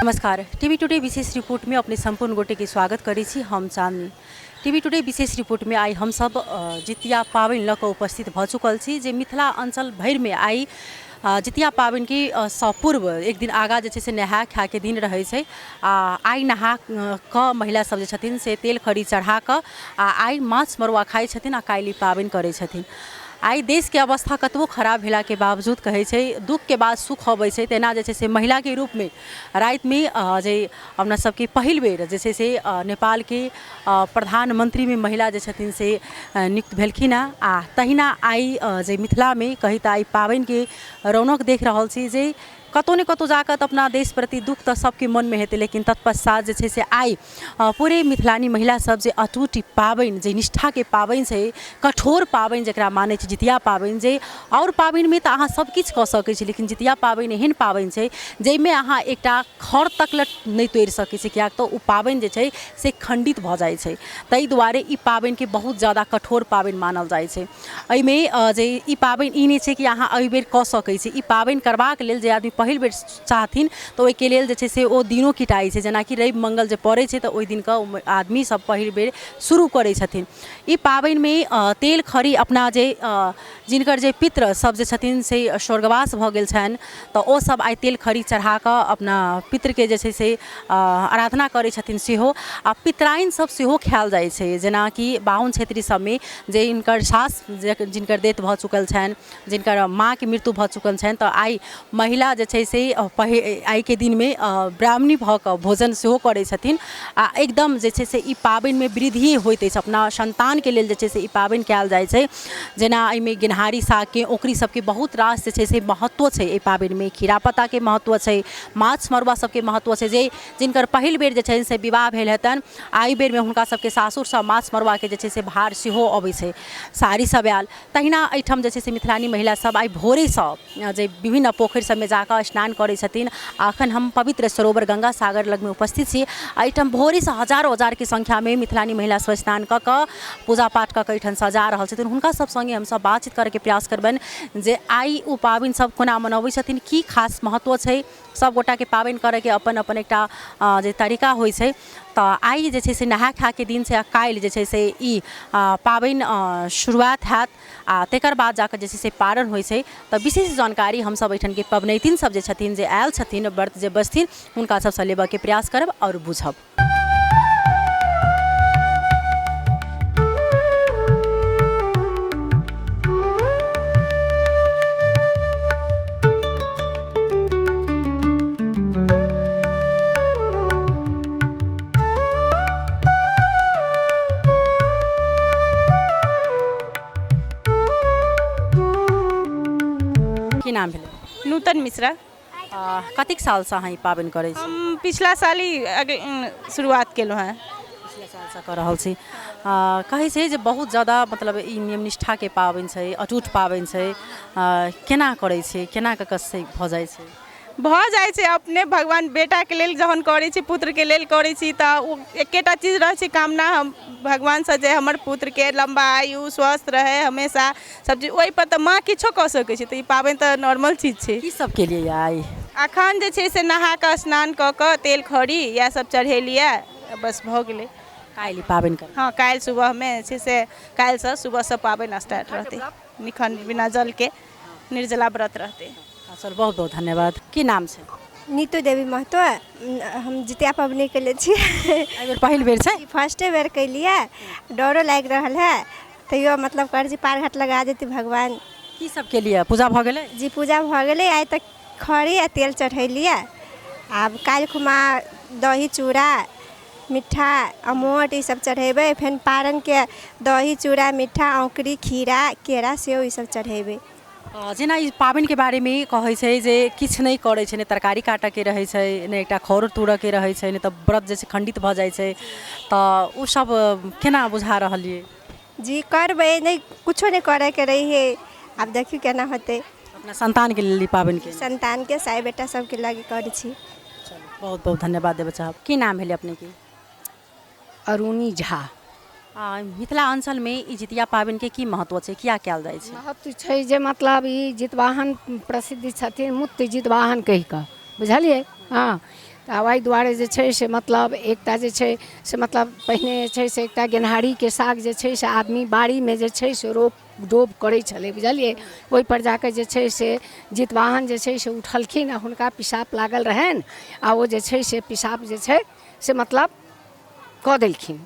नमस्कार। TV today विशेष report में अपने संपूर्ण गोटे के स्वागत करी छी हम चांदनी। टीवी टुडे विशेष रिपोर्ट में आई हम सब जितिया पाबनि लऽ कऽ उपस्थित भ चुकल छी जे मिथिला अंचल भरि में आई जितिया पाबनि की पूर्व एक दिन आगा जे से नहा खा के दिन रहे छै। आई नहा क महिला सब जे छथिन से तेल खरी चढ़ा क आई माछ मरुआ खाइ छथिन आ काल्हि पाबनि करै छथिन। आई देश के अवस्था कतबो खराब भेला के बावजूद कहे छै दुख के बाद सुख अबै छै, तेना जे से महिला के रूप में रात में जे अपना सबके पहिल बेर जे से नेपाल के प्रधानमंत्री में महिला जे छथिन से नियुक्त भेलखिन आ तहिना आई जे मिथिला में कही त आई पाबनि के रौनक देख रहल छी जे कतौ ने कतौ जाकर अपना देश प्रति दुख तो सबके मन में हेतै, लेकिन तत्पश्चात जे से आई पूरे मिथिलानी महिला सब जे अटूट पाबनि जे निष्ठा के पाबनि छै, कठोर पाबनि जकरा मानै छै जितिया पाबनि जे और पाबनि में तो अहाँ सब किछु कऽ सकै छी, लेकिन जितिया पाबनि एहन पाबनि छै जाहिमे अहाँ एकटा खर तक नहीं तोड़ि सकै छी, कियाक तो उ पाबनि जे छै से खंडित भ जाइ छै। ताहि दुआरे ई पाबनि के बहुत ज़्यादा कठोर पाबनि मानल जाइ छै। एहिमे जे ई पाबनि ई नहीं छै कि अहाँ एहि बेर कऽ सकै छी, ई पाबनि करबाक लेल जे आदमी पहिल बेर चाहथिन तो ओहिके लेल जे छै से ओ दिनो किटाइ छै, जेनाकि रवि मंगल जे पड़ै छै तो ओहि दिन के आदमी सब पहिल बेर शुरू करै छथिन। ई पाबनि में तेल खरी अपना जे जिनकर जे पितर सब जे छथिन से स्वर्गवास भ गेल छनि तो ओ सब आई तेल खरी चढ़ा क अपना पितर के जे छै से आराधना करै छथिन सेहो। आ पितराइन सब सेहो खायल जाइ छै, जेनाकि बाहुन क्षेत्री सब में जे इनकर सास जिनकर देत भ चुकल छनि, जिनकर माँ के मृत्यु भ चुकल छनि तो आई महिला जे छै से आई के दिन में ब्राह्मणी भ क भोजन सेहो करै छथिन। आ एकदम जे छै से ई पाबनि में वृद्धि होइत अछि, अपना संतान के लेल जे छै से ई पाबनि कयल जाइ छै। जेना एहिमे गेनहारी साग के ओकरी सबके बहुत रास जे छै से महत्व छै एहि पाबनि में, खीरा पत्ता के महत्व छै, माछ मरुआ सबके महत्व छै। जे जिनकर पहिल बेर जे छै से विवाह भेल हेतनि आई बेर में हुनका सबके सासुर सब माछ मरुआ के जे छै से भार सेहो अबै छै, साड़ी सब आयल। तहिना एहिठाम जे छै से मिथिलानी महिला सब आई भोरे से जे विभिन्न पोखरि सब में जाकर स्नान करै छथिन। अखन हम पवित्र सरोवर गंगा सागर लग में उपस्थित छी। एहिठाम भोरे से हजारों हजार के संख्या में मिथिलानी महिला सब स्नान क पूजा पाठ क एहिठाम सजा रहल छथिन। हुनका सब संगे हम सब बातचीत करे के प्रयास करबनि जे आई ओ पाबनि सब कोना मनबै छथिन, की खास महत्व छै। सब गोटा के पाबनि करे के अपन अपन एकटा जे तरीका होइ छै। तो आई जे छै से नहा खा के दिन से आ काल्हि जे छै से ई पाबनि शुरुआत हैत आ तेकर बाद जाकर जे छै से पारण होइ छै। तो विशेष जानकारी हम सब एहिठाम के पबनैतिन सब जे छथिन जे आयल छथिन व्रत जे बसथिन हुनका सबसँ लेबऽ के प्रयास करब और बुझब। की नाम भेलै? नूतन मिश्रा। कतेक साल से अहाँ ई पाबनि करै छी? हम पिछला साल ही शुरुआत केलहुँ हैं। पिछले साल से कर रहल छी। कहै छै जे बहुत ज़्यादा मतलब ई नियम निष्ठा के पाबनि छै, अटूट पाबनि छै। केना करै छै, केना कऽ से भऽ जाइ छै? भऽ जाइ छै अपने भगवान बेटा के लेल जहन करै छी, पुत्र के लेल करै छी तऽ ओ एकेटा चीज रहै छै कामना हम भगवान से जे हमर पुत्र के लंबा आयु स्वस्थ रहे हमेशा सब चीज। ओहि पर तऽ माँ किछो कऽ सकै छै, तऽ ई पाबनि तऽ नॉर्मल चीज छै। की सब के लिए आई अखन जे छै से नहा कऽ स्नान कऽ कऽ तेल खरी इएह सब चढ़ेलियै, बस भऽ गेलै। काल्हि पाबनि कर? हाँ, काल्हि सुबह में छै से काल्हि से सुबह से पाबनि स्टार्ट रहतै। निखन बिना जल के निर्जला व्रत रहतै। चल बहुत बहुत धन्यवाद। की नाम छै? नीतू देवी महतो। हम जितिया पबनी के लिए छी। एहि बेर पहिल बेर छै? फर्स्टे बेर कैलिए, डरो लागि रहल है तैयो मतलब कर जी पार घाट लगा देती भगवान। की सब के लिए पूजा भ गेलै? जी पूजा भ गेलै। आइ तक खरी आ तेल चढ़ेलिए। आब काल्हि खुमा दही चूड़ा मिठा अमोट ई सब चढ़ेबै। फिर पारण के दही चूड़ा मीठा औंकरी खीरा केरा सेव ई सब चढ़ेबै। जेना ई पाबनि के बारे में कहै छै जे किछु नहीं करै छै, ने तरकारी काटऽ के रहै छै, ने एकटा खौर तोड़ऽ के रहै छै, ने तऽ व्रत जे छै खंडित भऽ जाइ छै। तऽ ओ सब केना बुझा रहलिए? जी करबै नहीं, कुछो नहीं करे के रही है। अब देखियो केना होते। अपना संतान के लिए पाबनि के? संतान के साई बेटा सब के लगे करै छी। चलो बहुत बहुत धन्यवाद देव साहब। की नाम भेलै अपने के? अरुणी झा। मिथिला अंचल में ई जितिया पाबनि के की महत्व छै, किया कयल जाइ छै? महत्व छै जे मतलब ई जितवाहन प्रसिद्ध छथिन, मुक्त जितवाहन कहि कऽ, बुझलिए। हाँ, ओहि दुआरे जे छै से मतलब एकटा जे छै से मतलब पहिने जे छै से एकटा गेनहारीके साग जे छै से आदमी बाड़ीमे जे छै से रोप डोब करै छलै, बुझलिए। ओहिपर जाके जे छै से जितवाहन जे छै से उठलखिन आ हुनका पिसाब लागल रहनि आ ओ जे छै से पिसाब जे छै से मतलब कऽ देलखिन,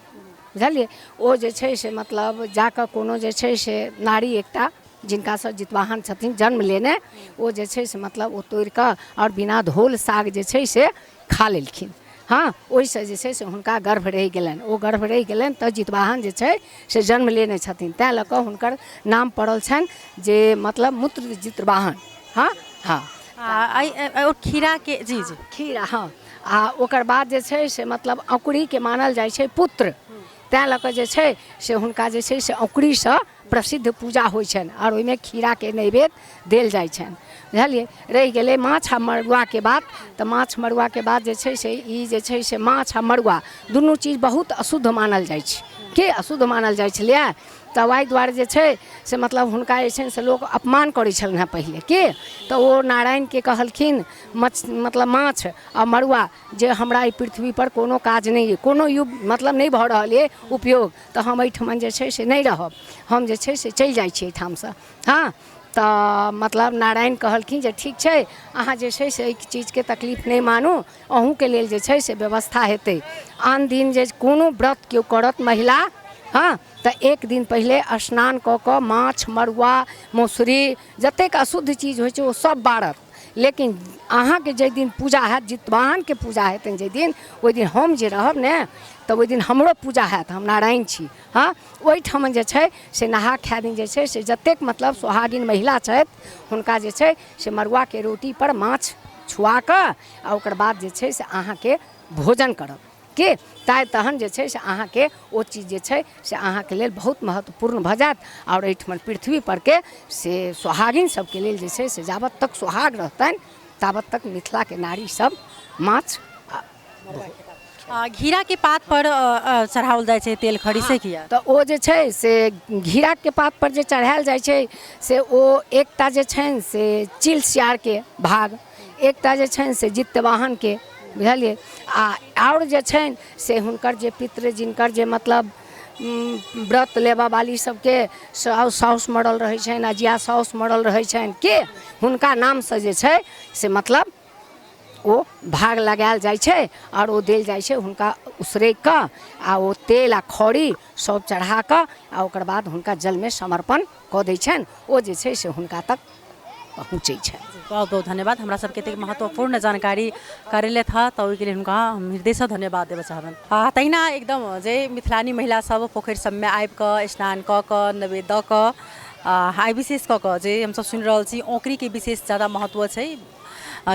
बुझलिए। ओ जे छै से मतलब जाकऽ कोनो जे छै से नारी एकटा जिनकासँ जितवाहन छथिन जन्म लेने, ओ जे छै से मतलब ओ तोड़ि कऽ आओर बिना धोल साग जे छै से खा लेलखिन। हाँ, ओहिसँ जे छै से हुनका गर्भ रहि गेलनि। ओ गर्भ रहि गेलनि तऽ जितवाहन जे छै से जन्म लेने छथिन, तेँ लऽ कऽ हुनकर नाम पड़ल छनि जे मतलब मूत्र जितवाहन। हाँ हाँ। और खीरा के जी जी खीरा, हाँ। आ ओकर बाद जे छै से मतलब औंकुड़ीके मानल जाइ छै पुत्र, तेँ लऽ कऽ जे छै से हुनका जे छै से औंकुड़ीसँ प्रसिद्ध पूजा होइ छनि आओर ओहिमे खीराके नैवेद्य देल जाइ छनि, बुझलिए। रहि गेलै माछ आ मड़ुआके बात, तऽ माछ मड़ुआके बाद जे छै से ई जे छै से माछ आ मड़ुआ दुनू चीज बहुत अशुद्ध मानल जाइ छै, के अशुद्ध मानल जाइ छलिए। तऽ ओहि दुआरे जे छै से मतलब हुनका जे छनि से लोक अपमान करै छलनि हेँ पहिले, के तऽ ओ नारायणके कहलखिन मतलब माछ आ मड़ुआ जे हमरा ई पृथ्वीपर कोनो काज नहि अइ, कोनो मतलब नहि भऽ रहल अइ उपयोग, तऽ हम एहिठमन जे छै से नहि रहब, हम जे छै से चलि जाइ छी एहिठामसँ। हाँ, तऽ मतलब नारायण कहलखिन जे ठीक छै, अहाँ जे छै से एहि चीजके तकलीफ नहि मानू, अहूँके लेल जे छै से व्यवस्था हेतै। आन दिन जे कोनो व्रत केओ करत महिला, हाँ, तऽ एक दिन पहिले स्नान कऽ कऽ माछ मड़ुआ मौसरी जतेक अशुद्ध चीज होइ छै ओ सब बारत। लेकिन अहाँके जाहि दिन पूजा हैत, जितवाहनके पूजा हेतनि जाहि दिन, ओहि दिन हम जे रहब ने तऽ ओहि दिन हमरो पूजा हैत, हम नारायण छी। हाँ, ओहिठाम जे छै से नहा खाए दिन जे छै से जतेक मतलब सोहागिन महिला छथि हुनका जे छै से मड़ुआके रोटीपर माछ छुआ कऽ आ ओकर बाद जे छै से अहाँके भोजन करब, के तहन जे छै से अहाँके ओ चीज जे छै से अहाँके लेल बहुत महत्वपूर्ण भऽ जायत। आओर एहिठमन पृथ्वीपर के से सोहागिन सबके लेल जे छै से जाबत तक सोहाग रहतनि ताबत तक मिथिलाके नारी सब माछ घीरा के पात पर चढ़ाओल जाइ छै तेल खड़ी से किया तऽ ओ जे छै से घीराके पात पर जे चढ़ायल जाइ छै से ओ एकटा जे छनि से चिल सियारके भाग, एकटा जे छनि से जितवाहनके, बुझलिए। आओर जे छनि से हुनकर जे पितृ जिनकर जे मतलब व्रत लेबा वाली सबके साउस मरल रहै छनि, अजिया साउस मरल रहै छनि, के हुनका नामसँ जे छै से मतलब ओ भाग लगायल जाइ छै आओर ओ देल जाइ छै हुनका उसरगि कऽ आ ओ तेल आ खौरी सब चढ़ा कऽ आ ओकर बाद हुनका जलमे समर्पण कऽ दै छनि, ओ जे छै से हुनका तक पहुँचै छै। बहुत बहुत धन्यवाद। हमरा सबके एतेक महत्वपूर्ण जानकारी करेले था तो ओहिके लेल हुनका हम हृदयसँ धन्यवाद देबऽ चाहबनि। तहिना एकदम जे मिथिलानी महिला सब पोखरि सबमे आबि कऽ स्नान कऽ कऽ नैवेद्य दऽ कऽ आइ विशेष कऽ कऽ जे हमसब सुनि रहल छी औंकरीके विशेष ज़्यादा महत्व छै।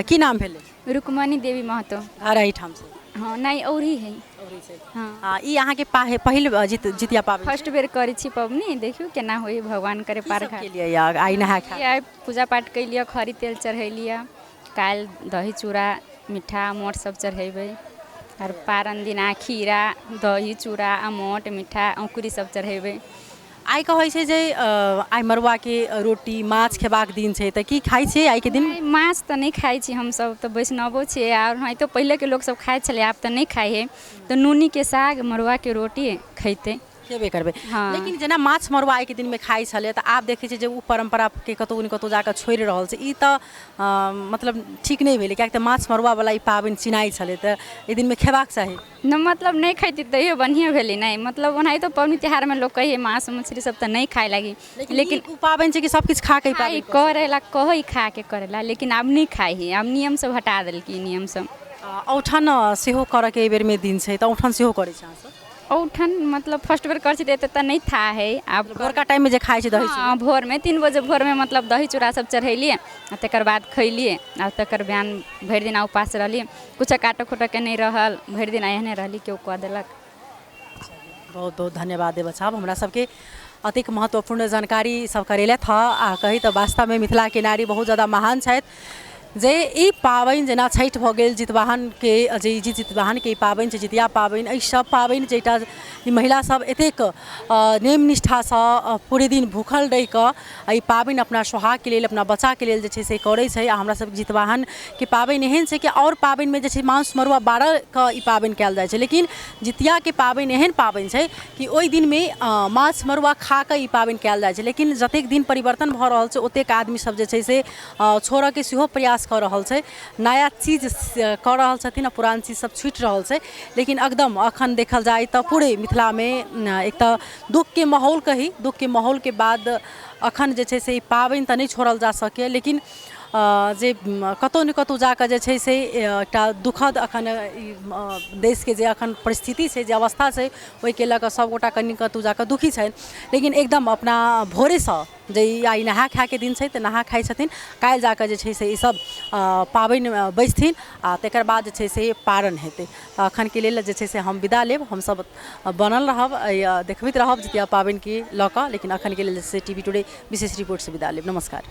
की नाम भेलै? रुक्मणी देवी महतो। घर एहिठाम से? हाँ, नहीं औरी है। औरी से? हाँ। ई अहाँके पहिल जितिया पाबनि? फर्स्ट बेर करै छी पबनी, देखियो केना होई, भगवान करे पार के लिए आई नहा खा आइ पूजा पाठ कैलिए, खरी तेल चढ़ैलिए, काल दही चूड़ा मीठा अमोट सब चढ़ेबै और पारन दिना खीरा दही चूड़ा अमोट मीठा औंकुरी सब चढ़ेबै। आइ कहै छै जे आइ मड़ुआके रोटी माछ खेबाक दिन छै, तऽ की खाइ छियै आइके दिन? माछ तऽ नहीं खाइ छी, हमसब तऽ वैष्णवो छियै और नहीं तो पहले के लोग सब खाइ छलै, आब तऽ नहीं खाइ है। तो नूनी के साग मड़ुआ के रोटी खैते खेबे करबै। हाँ। लेकिन जेना माछ मड़ुआ आइके दिनमे खाइ छलै तऽ आब देखै छै जे ओ परम्पराके कतहु ने कतहु जाकऽ छोड़ि रहल छै, ई तऽ मतलब ठीक नहीं भेलै, किएकि तऽ माछ मड़ुआवला ई पाबनि चिनाइ छलै तऽ एहि दिनमे खेबाक चाही न, मतलब नहीं खैती तैयो बढ़िया भेलै। नहीं मतलब ओनाहि तो पबनी त्यौहार में लोग कहे मांस मछली सब तो नहीं खाए लगी, लेकिन ओ पाबनि छै कि सब किछु खा के पाबनि करेला कहे खा के करेला, लेकिन आब नहीं खाए है, आब नियम सब हटा देलकै नियम सब। औठन सेहो करके एहि बेरमे दिन छै तऽ औठन सेहो करै छै अहाँ? औठन मतलब फर्स्ट बेर कर एते तऽ नहीं था है। आब भोरका टाइममे जे खाइ छै दही चूड़ा? हाँ, भोर में 3 बजे भोर में मतलब दही चूड़ा सब चढ़ेलिए आ तकर बाद खैलिए आ तकर बिहान भरि दिन उपास रहलिए, कुछ काटो खोटो के नहीं रहल, भरि दिन एहने रहली, केओ कह देलक। बहुत बहुत धन्यवाद देबऽ चाहब। हमरा सबके अतिक महत्वपूर्ण जानकारी सब करेले था आ कही तो वास्तव में मिथिला के नारी बहुत ज़्यादा महान छथि। जे ई पाबनि जेना छठि भऽ गेल जितवाहनके जे ई जितवाहनके ई पाबनि छै जितिया पाबनि एहि सब पाबनि जेटा ई महिला सब एतेक नेम निष्ठासँ पूरे दिन भूखल रहि कऽ ई पाबनि अपना सोहागके लेल अपना बच्चाके लेल जे छै से करै छै आ हमरा सबके जितवाहनके पाबनि एहन छै कि आओर पाबनिमे जे छै मांस मरुआ 12 कऽ ई पाबनि कयल जाइ छै लेकिन जितियाके पाबनि एहन पाबनि छै कि ओहि दिनमे मांस मरुआ खा कऽ ई पाबनि कयल जाइ छै लेकिन जतेक दिन परिवर्तन भऽ रहल छै ओतेक आदमी सब जे छै से छोड़ऽके सेहो प्रयास कऽ रहल छै नया चीज कऽ रहल छथिन आ पुरान चीज सब छूटि रहल छै लेकिन एकदम अखन देखल जाय तऽ पूरे मिथिलामे एक तऽ दुःखके माहौल कही दुःखके माहौलके बाद अखन जे छै से ई पाबनि तऽ नहि छोड़ल जा सकैए लेकिन जे कतहु ने कतहु जाकऽ जे छै से एकटा दुखद अखन देशके जे अखन परिस्थिति छै जे अवस्था छै ओहिके लऽ कऽ सभगोटा कनि कतहु जाकऽ दुखी छनि लेकिन एकदम अपना भोरेसँ जे आइ नहा खायके दिन छै तऽ नहा खाइ छथिन काल्हि जाकऽ जे छै से ई सब पाबनि बैसथिन आ तकर बाद जे छै से पारण हेतै अखनके लेल जे छै से हम विदा लेब हमसब बनल रहब देखबैत रहब जितिया पाबनिके लऽ कऽ लेकिन अखनके लेल जे छै टीवी टुडे विशेष रिपोर्टसँ विदा लेब नमस्कार।